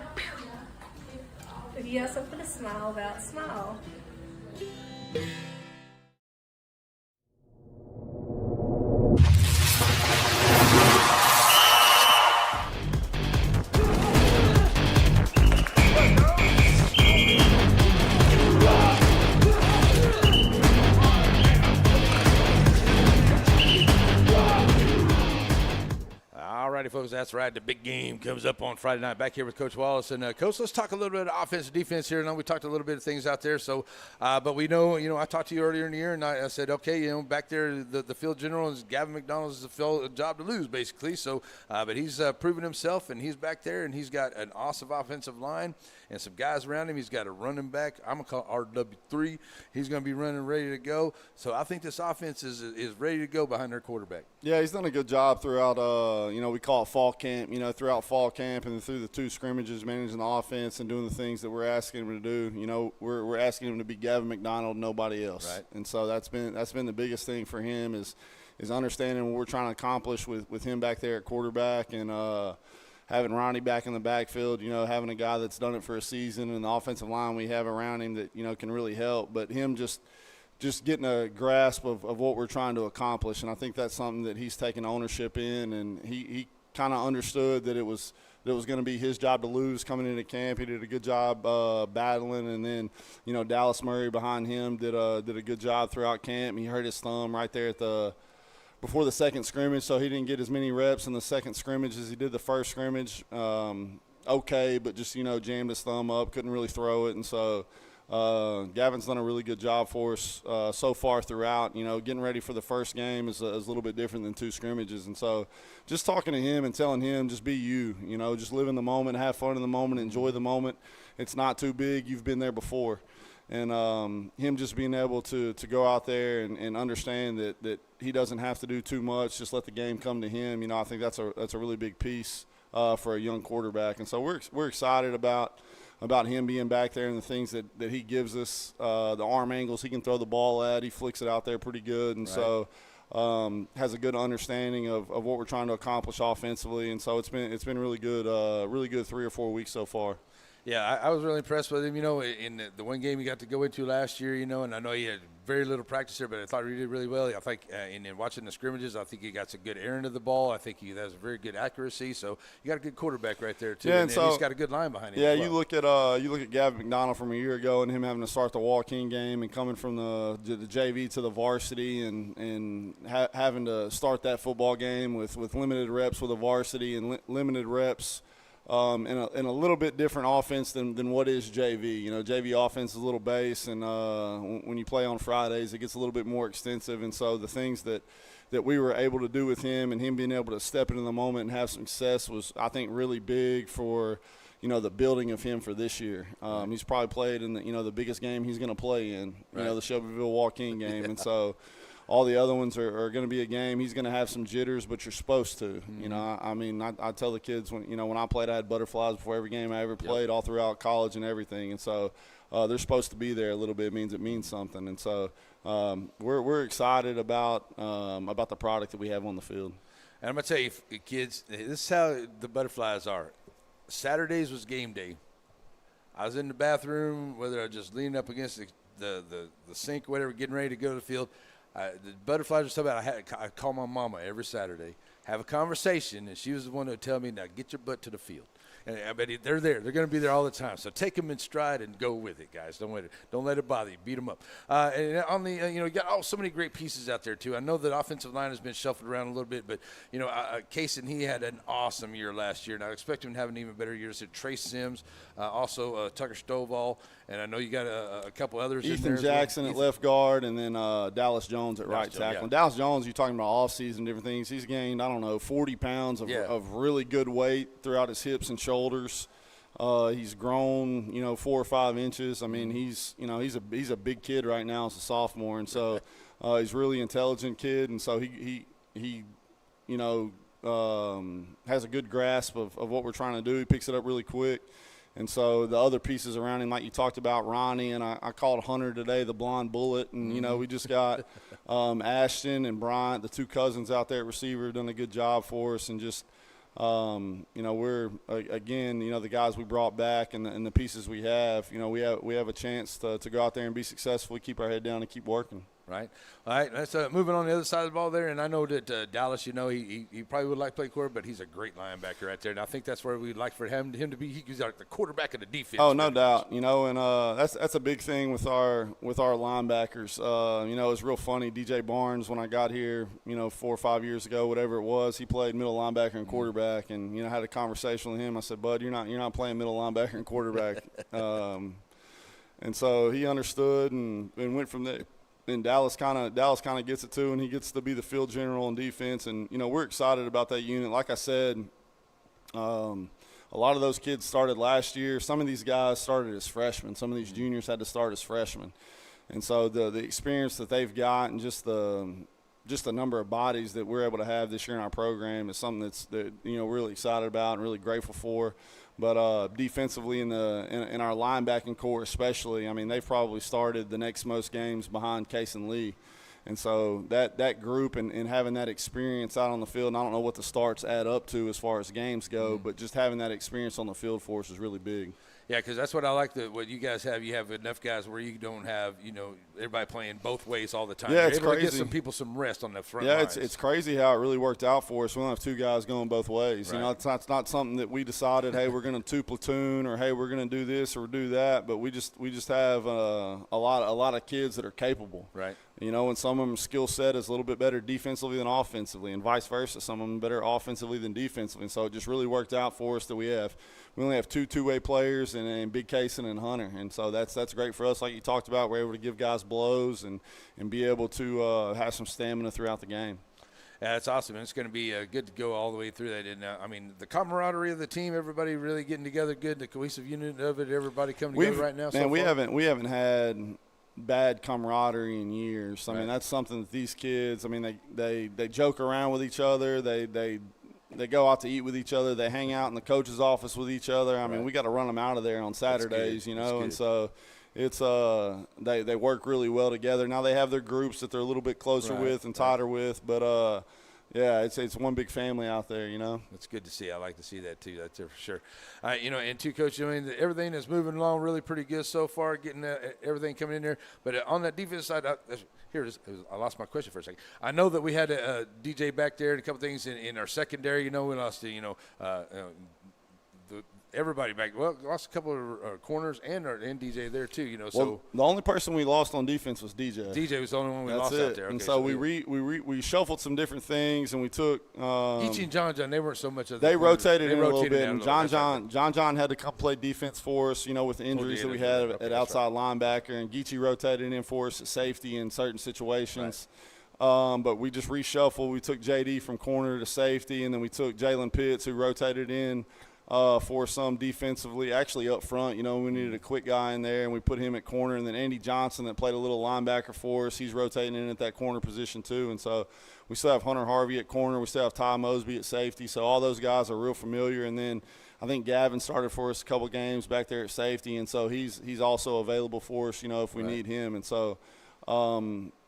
If you have something to smile about, smile. Folks, that's right. The big game comes up on Friday night. Back here with Coach Wallace. And, Coach, let's talk a little bit of offense and defense here. I know we talked a little bit of things out there. So, but we know, I talked to you earlier in the year, and I said, okay, back there, the field general is Gavin McDonald's a job to lose, basically. So, but he's proven himself, and he's back there, and he's got an awesome offensive line and some guys around him. He's got a running back. I'm going to call RW3. He's going to be running ready to go. So I think this offense is ready to go behind their quarterback. Yeah, he's done a good job throughout, we call throughout fall camp, and through the 2 scrimmages, managing the offense and doing the things that we're asking him to do. We're asking him to be Gavin McDonald, nobody else. Right. And so that's been the biggest thing for him is understanding what we're trying to accomplish with him back there at quarterback, and having Ronnie back in the backfield, having a guy that's done it for a season, and the offensive line we have around him that, can really help. But him just getting a grasp of what we're trying to accomplish. And I think that's something that he's taken ownership in, and he kind of understood that it was going to be his job to lose coming into camp. He did a good job battling, and then, Dallas Murray behind him did a good job throughout camp. He hurt his thumb right there before the second scrimmage, so he didn't get as many reps in the second scrimmage as he did the first scrimmage. Okay, but just, jammed his thumb up, couldn't really throw it. And so Gavin's done a really good job for us so far throughout. Getting ready for the first game is a little bit different than 2 scrimmages. And so just talking to him and telling him, just be you, just live in the moment, have fun in the moment, enjoy the moment. It's not too big. You've been there before. And him just being able to go out there and understand that he doesn't have to do too much, just let the game come to him. I think that's a really big piece for a young quarterback. And so we're excited about him being back there and the things that he gives us, the arm angles he can throw the ball at. He flicks it out there pretty good. And right. So has a good understanding of what we're trying to accomplish offensively. And so it's been really good 3 or 4 weeks so far. Yeah, I was really impressed with him, in the one game he got to go into last year, and I know he had very little practice here, but I thought he did really well. I think in watching the scrimmages, I think he got some good errand of the ball. I think he has a very good accuracy. So you got a good quarterback right there, too. Yeah, and so, he's got a good line behind him. Yeah, as well. you look at Gavin McDonald from a year ago and him having to start the walk-in game and coming from the JV to the varsity and having to start that football game with limited reps with the varsity and limited reps. In a little bit different offense than what is JV. JV offense is a little base, and when you play on Fridays, it gets a little bit more extensive. And so the things that we were able to do with him and him being able to step into the moment and have success was, I think, really big for, the building of him for this year. He's probably played in the biggest game he's going to play in, right. The Shelbyville walk-in game. Yeah. And so all the other ones are going to be a game. He's going to have some jitters, but you're supposed to. Mm-hmm. I tell the kids when I played, I had butterflies before every game I ever played, all throughout college and everything. And so they're supposed to be there a little bit. It means something. And so we're excited about the product that we have on the field. And I'm going to tell you, kids, this is how the butterflies are. Saturdays was game day. I was in the bathroom, whether I was just leaning up against the sink or whatever, getting ready to go to the field. The butterflies were so bad, I call my mama every Saturday, have a conversation, and she was the one that would tell me, now get your butt to the field. And I bet they're there. They're going to be there all the time. So take them in stride and go with it, guys. Don't let it bother you. Beat them up. And on the, you got so many great pieces out there too. I know that offensive line has been shuffled around a little bit, but Kaysen, he had an awesome year last year, and I expect him to have an even better year. So Trace Sims, also Tucker Stovall, and I know you got a couple others. Ethan in there Jackson at left guard, and then Dallas Jones at right tackle. Yeah. Dallas Jones, you're talking about off-season, different things. He's gained, 40 pounds of really good weight throughout his hips and shoulders. He's grown, 4 or 5 inches. I mean, he's a big kid right now as a sophomore, and so he's a really intelligent kid, and so he has a good grasp of what we're trying to do. He picks it up really quick. And so the other pieces around him, like you talked about, Ronnie, and I called Hunter today the blonde bullet. And, we just got Ashton and Bryant, the 2 cousins out there at receiver, have done a good job for us. And just, we're, again, the guys we brought back and the pieces we have, we have a chance to go out there and be successful, keep our head down and keep working. Right. All right. Let's moving on the other side of the ball there. And I know that Dallas, he probably would like to play quarterback, but he's a great linebacker right there. And I think that's where we'd like for him to be. He's like the quarterback of the defense. Oh, no doubt. And that's a big thing with our linebackers. It was real funny. DJ Barnes, when I got here, 4 or 5 years ago, whatever it was, he played middle linebacker and quarterback. And I had a conversation with him. I said, Bud, you're not playing middle linebacker and quarterback. And so he understood and went from there. And Dallas kind of gets it too, and he gets to be the field general on defense. And we're excited about that unit. Like I said, a lot of those kids started last year. Some of these guys started as freshmen. Some of these juniors had to start as freshmen. And so the experience that they've got and just the just the number of bodies that we're able to have this year in our program is something that we're really excited about and really grateful for. But defensively in our linebacking core especially, I mean, they've probably started the next most games behind Case and Lee. And so that group and having that experience out on the field, and I don't know what the starts add up to as far as games go, but just having that experience on the field for us is really big. Yeah, because that's what I like what you guys have. You have enough guys where you don't have, everybody playing both ways all the time. Yeah, it's able crazy. To get some people some rest on the front Yeah, lines. it's crazy how it really worked out for us. We don't have two guys going both ways. Right. It's not something that we decided, hey, we're going to two platoon or, hey, we're going to do this or do that. But we just have a lot of kids that are capable. Right. And some of them skill set is a little bit better defensively than offensively, and vice versa. Some of them better offensively than defensively. And so it just really worked out for us that we only have two-way players and Big Cason and Hunter. And so that's great for us. Like you talked about, we're able to give guys blows and be able to have some stamina throughout the game. Yeah, that's awesome. And it's going to be good to go all the way through that. And, the camaraderie of the team, everybody really getting together good, the cohesive unit of it, everybody coming together right now. Man, we haven't had bad camaraderie in years. I mean, that's something that these kids, they joke around with each other. They go out to eat with each other. They hang out in the coach's office with each other. I mean, we got to run them out of there on Saturdays, and so it's they work really well together. Now they have their groups that they're a little bit closer with and tighter with, but yeah, it's one big family out there, It's good to see. I like to see that too. That's for sure. And too, Coach, everything is moving along really pretty good so far, getting everything coming in there. But on that defense side, here it is. I lost my question for a second. I know that we had a DJ back there and a couple things in our secondary. We lost everybody back. Well, lost a couple of corners and DJ there too. So the only person we lost on defense was DJ. DJ was the only one we lost out there. Okay, and so we shuffled some different things, and we took Geechee and John. They weren't so much of the they corners. rotated in a little bit. And John had to come play defense for us, with the injuries that we had at outside linebacker, and Geechee rotated in for us at safety in certain situations. Right. But we just reshuffled. We took JD from corner to safety, and then we took Jalen Pitts, who rotated in for some defensively, actually up front. We needed a quick guy in there, and we put him at corner. And then Andy Johnson, that played a little linebacker for us, he's rotating in at that corner position too. And so we still have Hunter Harvey at corner. We still have Ty Mosby at safety. So all those guys are real familiar. And then I think Gavin started for us a couple games back there at safety, and so he's also available for us, if we need him. And so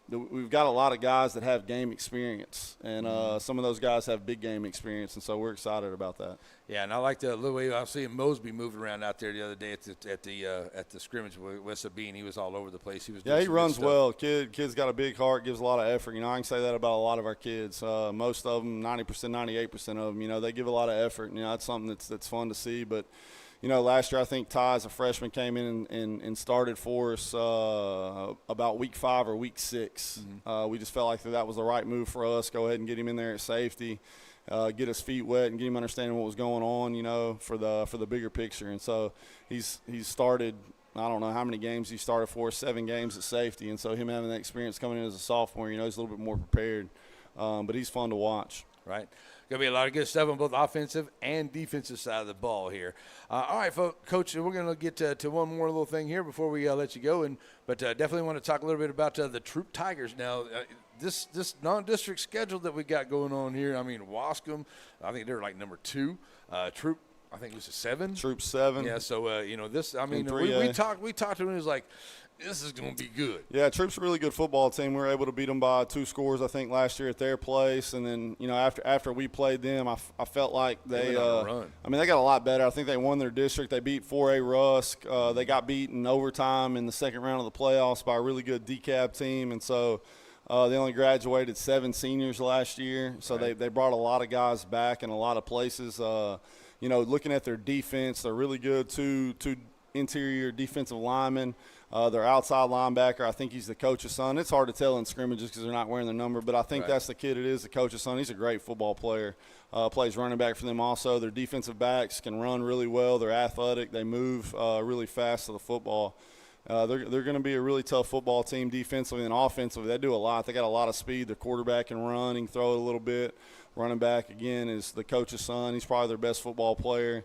we've got a lot of guys that have game experience, and some of those guys have big game experience, and so we're excited about that. Yeah, and I like the way I was seeing Mosby moving around out there the other day at the scrimmage with Sabine. He was all over the place. He runs well. Kid's got a big heart, gives a lot of effort. I can say that about a lot of our kids. Most of them, 90%, 98% of them, they give a lot of effort. And, that's something that's fun to see. But last year I think Ty, as a freshman, came in and started for us about week 5 or week 6. Mm-hmm. We just felt like that was the right move for us. Go ahead and get him in there at safety, get his feet wet, and get him understanding what was going on, for the bigger picture. And so he's started. I don't know how many games he started for, 7 games at safety. And so him having that experience coming in as a sophomore, he's a little bit more prepared. But he's fun to watch. Right. Going to be a lot of good stuff on both offensive and defensive side of the ball here. All right, Coach, we're going to get to one more little thing here before we let you go. But definitely want to talk a little bit about the Troop Tigers now. This non-district schedule that we got going on here, Wascom, I think they're like number 2. Troop, I think it was a 7. Troop 7. Yeah, so, this, we talked to him, it was like, this is going to be good. Yeah, Troop's a really good football team. We were able to beat them by 2 scores, I think, last year at their place. And then, after we played them, I felt like they got a lot better. I think they won their district. They beat 4A Rusk. They got beat in overtime in the second round of the playoffs by a really good DCAB team. And so they only graduated 7 seniors last year. So they brought a lot of guys back in a lot of places. Looking at their defense, they're really good. Two interior defensive linemen. Their outside linebacker, I think he's the coach's son. It's hard to tell in scrimmages because they're not wearing their number, but I think that's the kid it is, the coach's son. He's a great football player. Plays running back for them also. Their defensive backs can run really well. They're athletic. They move really fast to the football. They're going to be a really tough football team defensively and offensively. They do a lot. They got a lot of speed. Their quarterback can run. He can throw it a little bit. Running back, again, is the coach's son. He's probably their best football player.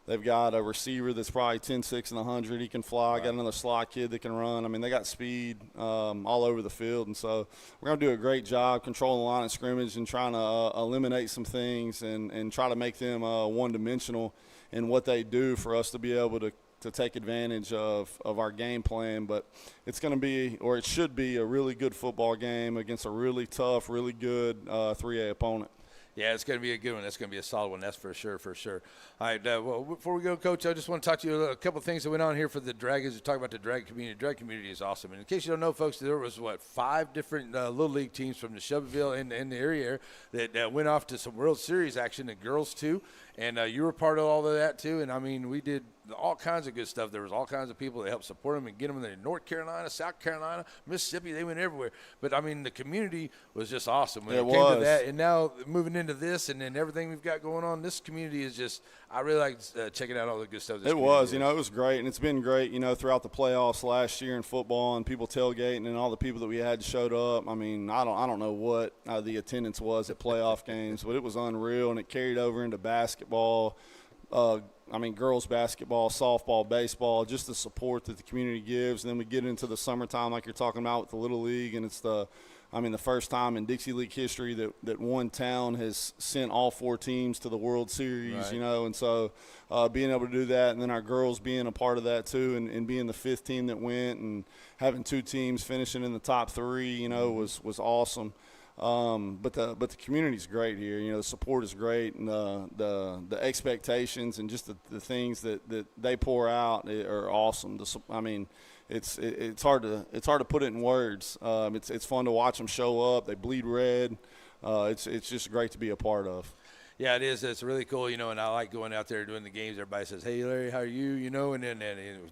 They've got a receiver that's probably 10-6 and 100. He can fly. Got another slot kid that can run. I mean, they got speed all over the field. And so we're going to do a great job controlling the line of scrimmage and trying to eliminate some things and try to make them one-dimensional in what they do for us to be able to take advantage of our game plan. But it's going to be, or it should be, a really good football game against a really tough, really good 3A opponent. Yeah, it's going to be a good one. That's going to be a solid one. That's for sure, for sure. All right, well, before we go, Coach, I just want to talk to you a couple of things that went on here for the Dragons. We talk about the Dragon community. The Dragon community is awesome. And in case you don't know, folks, there was, 5 different Little League teams from the Shelbyville and the area that went off to some World Series action, the girls too. And you were part of all of that too. And, I mean, we did all kinds of good stuff. There was all kinds of people that helped support them and get them in North Carolina, South Carolina, Mississippi. They went everywhere. But, I mean, the community was just awesome when it came to that. And now moving into this and then everything we've got going on, this community is just – I really like checking out all the good stuff. It was. It was great. And it's been great, throughout the playoffs last year in football and people tailgating and all the people that we had showed up. I mean, I don't know what the attendance was at playoff games, but it was unreal, and it carried over into basketball. Girls basketball, softball, baseball, just the support that the community gives. And then we get into the summertime like you're talking about with the Little League, and it's the first time in Dixie League history that one town has sent all 4 teams to the World Series, right. And so being able to do that, and then our girls being a part of that too, and being the 5th team that went, and having 2 teams finishing in the top 3, was awesome. But the community's great here. The support is great, and the expectations and just the things that they pour out are awesome. It's hard to put it in words. It's fun to watch them show up. They bleed red. It's just great to be a part of. Yeah, it is. It's really cool, and I like going out there doing the games. Everybody says, "Hey, Larry, how are you?" And then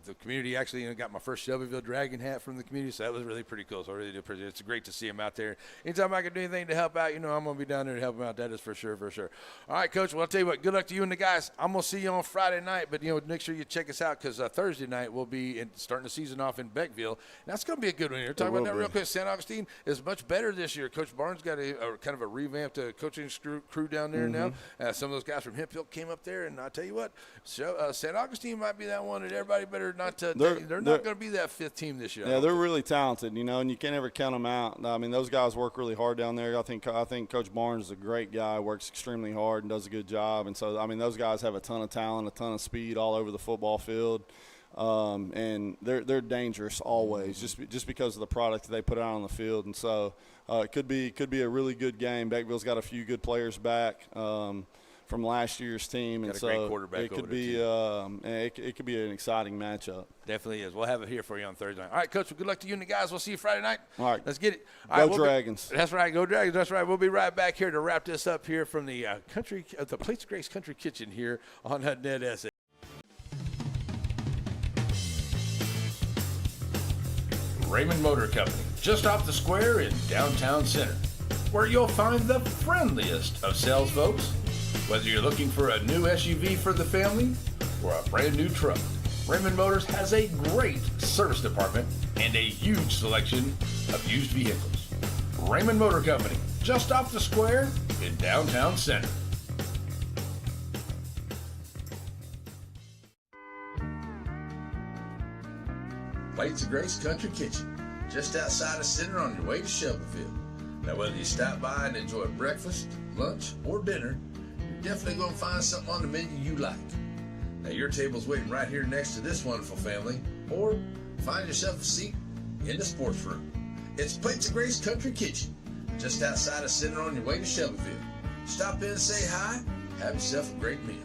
the community actually got my first Shelbyville Dragon hat from the community, so that was really pretty cool. So I really do appreciate it. It's great to see them out there. Anytime I can do anything to help out, I'm going to be down there to help them out. That is for sure, for sure. All right, Coach, well, I'll tell you what, good luck to you and the guys. I'm going to see you on Friday night, but, make sure you check us out because Thursday night we'll be starting the season off in Beckville. And that's going to be a good one here. Talking about that real quick. San Augustine is much better this year. Coach Barnes got a kind of a revamped coaching crew down there now. Some of those guys from Hemp Hill came up there, and I tell you what, San Augustine might be that one that everybody better not. They're not going to be that 5th team this year. Yeah, they're really talented, and you can't ever count them out. I mean, those guys work really hard down there. I think Coach Barnes is a great guy, works extremely hard, and does a good job. And so, those guys have a ton of talent, a ton of speed all over the football field. And they're dangerous always, just because of the product that they put out on the field. And so it could be a really good game. Beckville's got a few good players back from last year's team, and so great quarterback it could be it could be an exciting matchup. Definitely is. We'll have it here for you on Thursday night. All right, Coach. Well, good luck to you and the guys. We'll see you Friday night. All right, let's get it. All right, Dragons. That's right. Go Dragons. That's right. We'll be right back here to wrap this up here from the the Plates of Grace Country Kitchen here on NETSN. Raymond Motor Company, just off the square in downtown center, where you'll find the friendliest of sales folks. Whether you're looking for a new SUV for the family or a brand new truck, Raymond Motors has a great service department and a huge selection of used vehicles. Raymond Motor Company, just off the square in downtown center. Plates of Grace Country Kitchen, just outside of center on your way to Shelbyville. Now, whether you stop by and enjoy breakfast, lunch, or dinner, you're definitely going to find something on the menu you like. Now, your table's waiting right here next to this wonderful family, or find yourself a seat in the sports room. It's Plates of Grace Country Kitchen, just outside of center on your way to Shelbyville. Stop in and say hi, have yourself a great meal.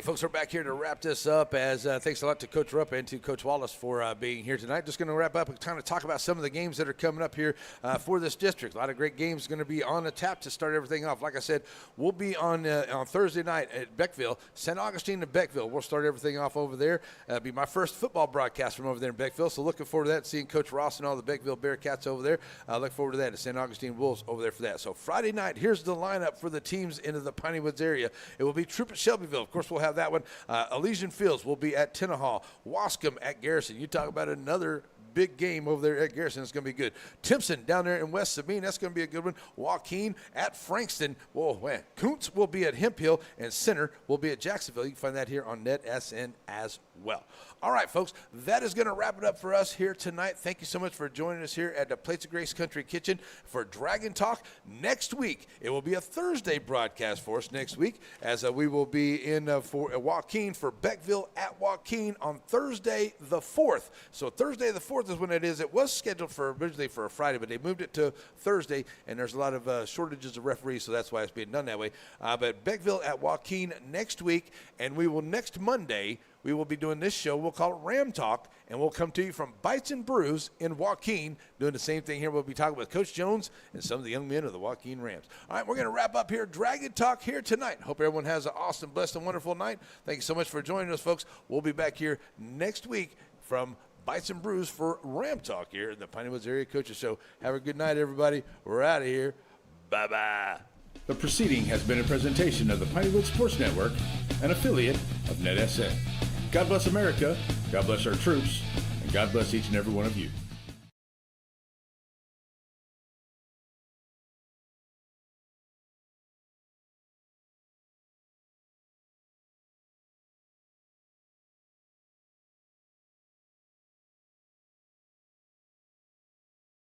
folks, we're back here to wrap this up. As thanks a lot to Coach Rupp and to Coach Wallace for being here tonight. Just going to wrap up and kind of talk about some of the games that are coming up here for this district. A lot of great games going to be on the tap to start everything off. Like I said, we'll be on Thursday night at Beckville, St. Augustine to Beckville. We'll start everything off over there. It'll be my first football broadcast from over there in Beckville, so looking forward to that, seeing Coach Ross and all the Beckville Bearcats over there. I look forward to that, the St. Augustine Wolves over there for that. So Friday night, here's the lineup for the teams into the Piney Woods area. It will be Troop at Shelbyville. Of course, we'll have that one. Elysian Fields will be at Tenaha. Wascom at Garrison. You talk about another big game over there at Garrison. It's going to be good. Timpson down there in West Sabine. That's going to be a good one. Joaquin at Frankston. Whoa, man. Kuntz will be at Hemp Hill, and Center will be at Jacksonville. You can find that here on NETSN as well. All right, folks, that is going to wrap it up for us here tonight. Thank you so much for joining us here at the Plates of Grace Country Kitchen for Dragon Talk. Next week, it will be a Thursday broadcast for us next week, as we will be in for Joaquin for Beckville at Joaquin on Thursday the 4th. So Thursday the 4th is when it is. It was scheduled for originally for a Friday, but they moved it to Thursday, and there's a lot of shortages of referees, so that's why it's being done that way. But Beckville at Joaquin next week, and we will next Monday, we will be doing this show. We'll call it Ram Talk, and we'll come to you from Bites and Brews in Joaquin, doing the same thing here. We'll be talking with Coach Jones and some of the young men of the Joaquin Rams. All right, we're going to wrap up here Dragon Talk here tonight. Hope everyone has an awesome, blessed, and wonderful night. Thank you so much for joining us, folks. We'll be back here next week from Bites and Brews for Ram Talk here in the Piney Woods Area Coaches Show. Have a good night, everybody. We're out of here. Bye-bye. The proceeding has been a presentation of the Piney Woods Sports Network, an affiliate of NETSN. God bless America, God bless our troops, and God bless each and every one of you.